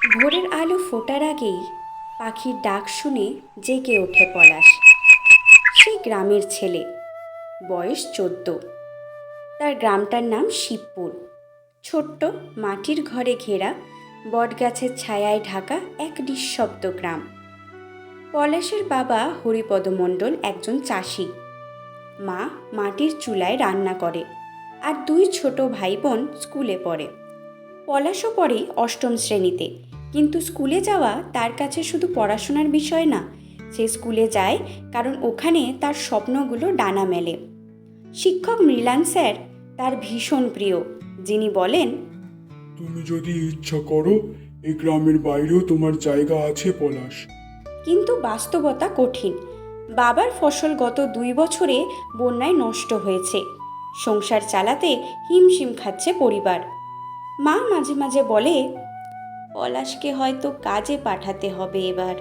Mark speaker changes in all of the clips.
Speaker 1: ভোরের আলো ফোটার আগেই পাখির ডাক শুনে জেগে ওঠে পলাশ। সে গ্রামের ছেলে, বয়স 14। তার গ্রামটার নাম শিবপুর। ছোট্ট মাটির ঘরে ঘেরা, বটগাছের ছায়ায় ঢাকা এক নিঃশব্দ গ্রাম। পলাশের বাবা হরিপদ মণ্ডল একজন চাষি, মা মাটির চুলায় রান্না করে, আর দুই ছোট ভাই বোন স্কুলে পড়ে। পলাশও পড়ে অষ্টম শ্রেণীতে, কিন্তু স্কুলে যাওয়া তার কাছে শুধু পড়াশোনার বিষয় না। সে স্কুলে যায় কারণ ওখানে তার স্বপ্নগুলো ডানা মেলে। শিক্ষক মৃণাল স্যার তার ভীষণ প্রিয়, যিনি বলেন,
Speaker 2: তুমি যদি ইচ্ছা করো এই গ্রামের বাইরেও তোমার জায়গা আছে পলাশ।
Speaker 1: কিন্তু বাস্তবতা কঠিন। বাবার ফসল গত 2 বছরে বন্যায় নষ্ট হয়েছে। সংসার চালাতে হিমশিম খাচ্ছে পরিবার। মা মাঝে মাঝে বলে, পলাশকে হয়তো কাজে পাঠাতে হবে এবার।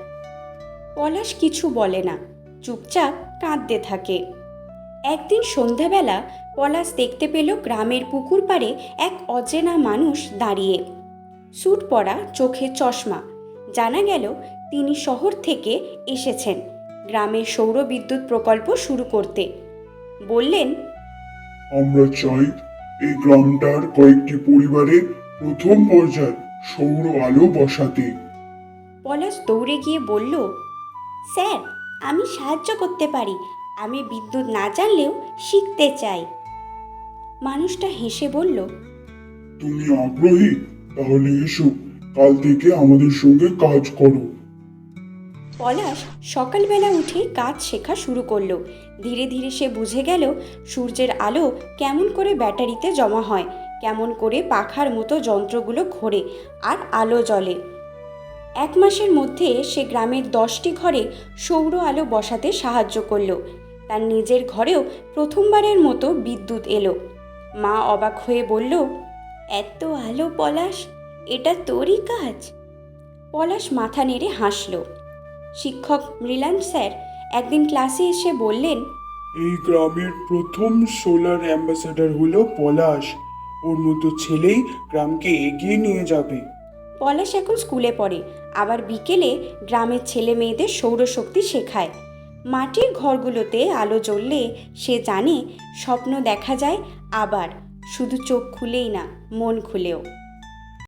Speaker 1: পলাশ কিছু বলে না, চুপচাপ কাঁদতে থাকে। একদিন সন্ধ্যাবেলা পলাশ দেখতে পেল গ্রামের পুকুর পাড়ে এক অচেনা মানুষ দাঁড়িয়ে, স্যুট পরা, চোখে চশমা। জানা গেল তিনি শহর থেকে এসেছেন গ্রামের সৌর বিদ্যুৎ প্রকল্প শুরু করতে। বললেন,
Speaker 2: আমরা চাই এই গ্রামটার কয়েকটি পরিবারে প্রথম পর্যায়ে সৌর আলো বসাতে।
Speaker 1: পলাশ দৌড়ে গিয়ে বলল, স্যার, আমি সাহায্য করতে পারি। আমি বিদ্যুৎ না জানলেও শিখতে চাই। মানুষটা হেসে বলল,
Speaker 2: তুমি আগ্রহী? তাহলে এসো, কাল থেকে আমাদের সঙ্গে কাজ করো।
Speaker 1: পলাশ সকালবেলা উঠে কাজ শেখা শুরু করলো। ধীরে ধীরে সে বুঝে গেল সূর্যের আলো কেমন করে ব্যাটারিতে জমা হয়, কেমন করে পাখার মতো যন্ত্রগুলো ঘোরে আর আলো জ্বলে। 1 মাসের মধ্যে সে গ্রামের 10টি ঘরে সৌর আলো বসাতে সাহায্য করলো। তার নিজের ঘরেও প্রথমবারের মতো বিদ্যুৎ এলো। মা অবাক হয়ে বলল, এত আলো পলাশ, এটা তোরই কাজ? পলাশ মাথা নেড়ে হাসল। শিক্ষক মৃণাল স্যার একদিন ক্লাসে এসে বললেন,
Speaker 2: এই গ্রামের প্রথম সোলার অ্যাম্বাসেডর হলো পলাশ। ওর মতো ছেলেই গ্রামকে এগিয়ে নিয়ে যাবে।
Speaker 1: পলাশ এখন স্কুলে পড়ে, আবার বিকেলে গ্রামের ছেলে মেয়েদের সৌরশক্তি শেখায়। মাটির ঘরগুলোতে আলো জ্বললে সে জানে স্বপ্ন দেখা যায়, আবার শুধু চোখ খুলেই না, মন খুলেও।